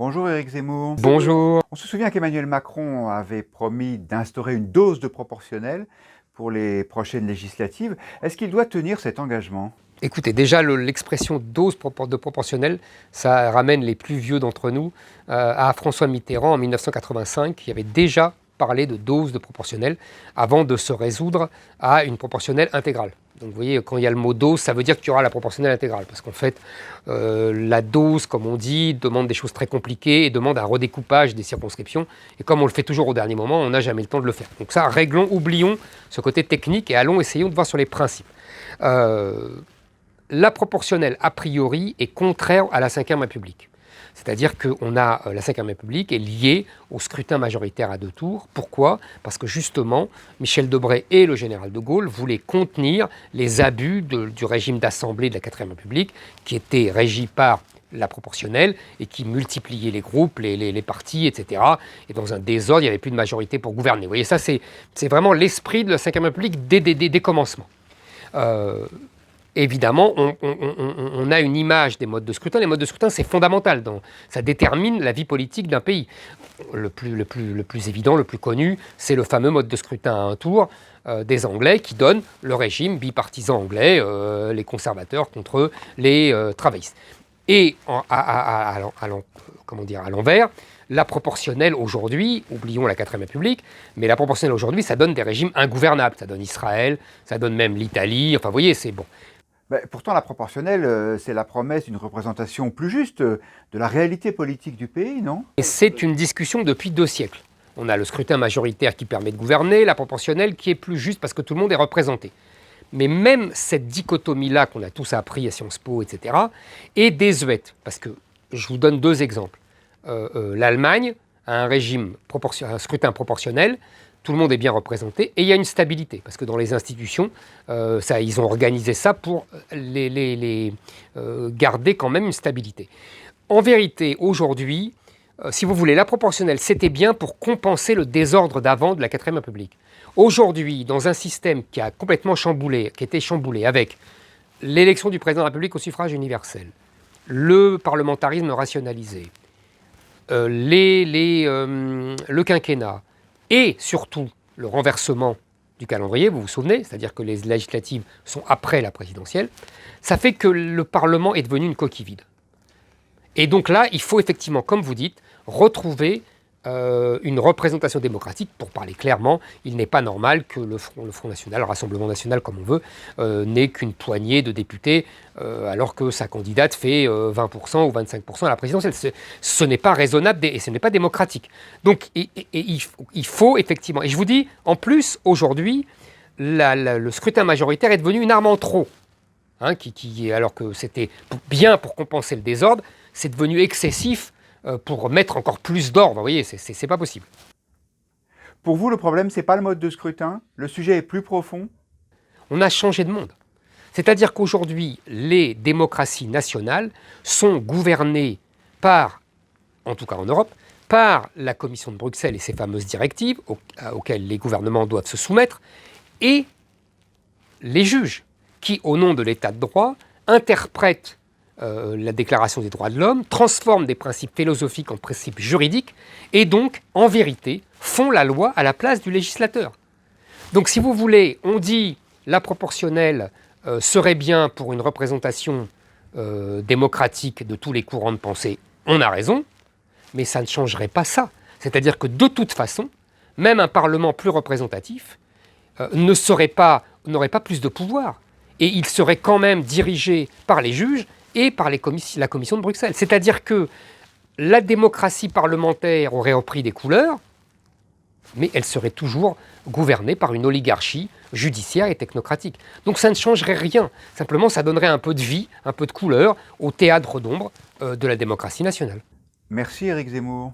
Bonjour Éric Zemmour. Bonjour. On se souvient qu'Emmanuel Macron avait promis d'instaurer une dose de proportionnelle pour les prochaines législatives. Est-ce qu'il doit tenir cet engagement ? Écoutez, déjà l'expression dose de proportionnelle, ça ramène les plus vieux d'entre nous à François Mitterrand en 1985, qui avait déjà parlé de dose de proportionnelle avant de se résoudre à une proportionnelle intégrale. Donc vous voyez, quand il y a le mot dose, ça veut dire qu'il y aura la proportionnelle intégrale. Parce qu'en fait, la dose, comme on dit, demande des choses très compliquées et demande un redécoupage des circonscriptions. Et comme on le fait toujours au dernier moment, on n'a jamais le temps de le faire. Donc ça, oublions ce côté technique et essayons de voir sur les principes. La proportionnelle, a priori, est contraire à la Ve République. C'est-à-dire que la Ve République est liée au scrutin majoritaire à 2 tours. Pourquoi ? Parce que justement, Michel Debré et le général de Gaulle voulaient contenir les abus du régime d'assemblée de la IVe République, qui était régi par la proportionnelle et qui multipliait les groupes, les partis, etc. Et dans un désordre, il n'y avait plus de majorité pour gouverner. Vous voyez, ça, c'est vraiment l'esprit de la Ve République des commencements. Évidemment, on a une image des modes de scrutin. Les modes de scrutin, c'est fondamental. Ça détermine la vie politique d'un pays. Le plus évident, le plus connu, c'est le fameux mode de scrutin à un tour des Anglais qui donne le régime bipartisan anglais, les conservateurs contre les travaillistes. Et à l'envers, la proportionnelle aujourd'hui, oublions la IVe République, mais la proportionnelle aujourd'hui, ça donne des régimes ingouvernables. Ça donne Israël, ça donne même l'Italie. Enfin, vous voyez, c'est bon. Mais pourtant, la proportionnelle, c'est la promesse d'une représentation plus juste de la réalité politique du pays, non ? Et c'est une discussion depuis 2 siècles. On a le scrutin majoritaire qui permet de gouverner, la proportionnelle qui est plus juste parce que tout le monde est représenté. Mais même cette dichotomie-là qu'on a tous appris à Sciences Po, etc., est désuète. Parce que, je vous donne 2 exemples. L'Allemagne a un scrutin proportionnel, tout le monde est bien représenté, et il y a une stabilité, parce que dans les institutions, ils ont organisé ça pour garder quand même une stabilité. En vérité, aujourd'hui, si vous voulez, la proportionnelle, c'était bien pour compenser le désordre d'avant de la IVe République. Aujourd'hui, dans un système qui a complètement été chamboulé avec l'élection du président de la République au suffrage universel, le parlementarisme rationalisé, le quinquennat, et surtout le renversement du calendrier, vous vous souvenez, c'est-à-dire que les législatives sont après la présidentielle, ça fait que le Parlement est devenu une coquille vide. Et donc là, il faut effectivement, comme vous dites, retrouver une représentation démocratique. Pour parler clairement, il n'est pas normal que le Front National, le Rassemblement National comme on veut, n'ait qu'une poignée de députés, alors que sa candidate fait 20% ou 25% à la présidentielle. Ce n'est pas raisonnable et ce n'est pas démocratique. Donc il faut effectivement, et je vous dis, en plus, aujourd'hui, le scrutin majoritaire est devenu une arme en trop. Alors que c'était bien pour compenser le désordre, c'est devenu excessif pour mettre encore plus d'ordre. Vous voyez, c'est pas possible. Pour vous, le problème, c'est pas le mode de scrutin ? Le sujet est plus profond ? On a changé de monde. C'est-à-dire qu'aujourd'hui, les démocraties nationales sont gouvernées par, en tout cas en Europe, par la Commission de Bruxelles et ses fameuses directives auxquelles les gouvernements doivent se soumettre, et les juges qui, au nom de l'état de droit, interprètent la Déclaration des droits de l'homme, transforment des principes philosophiques en principes juridiques et donc, en vérité, font la loi à la place du législateur. Donc, si vous voulez, on dit la proportionnelle serait bien pour une représentation démocratique de tous les courants de pensée, on a raison, mais ça ne changerait pas ça. C'est-à-dire que de toute façon, même un Parlement plus représentatif n'aurait pas plus de pouvoir. Et il serait quand même dirigé par les juges et par la Commission de Bruxelles. C'est-à-dire que la démocratie parlementaire aurait repris des couleurs, mais elle serait toujours gouvernée par une oligarchie judiciaire et technocratique. Donc ça ne changerait rien. Simplement, ça donnerait un peu de vie, un peu de couleur au théâtre d'ombre de la démocratie nationale. Merci Éric Zemmour.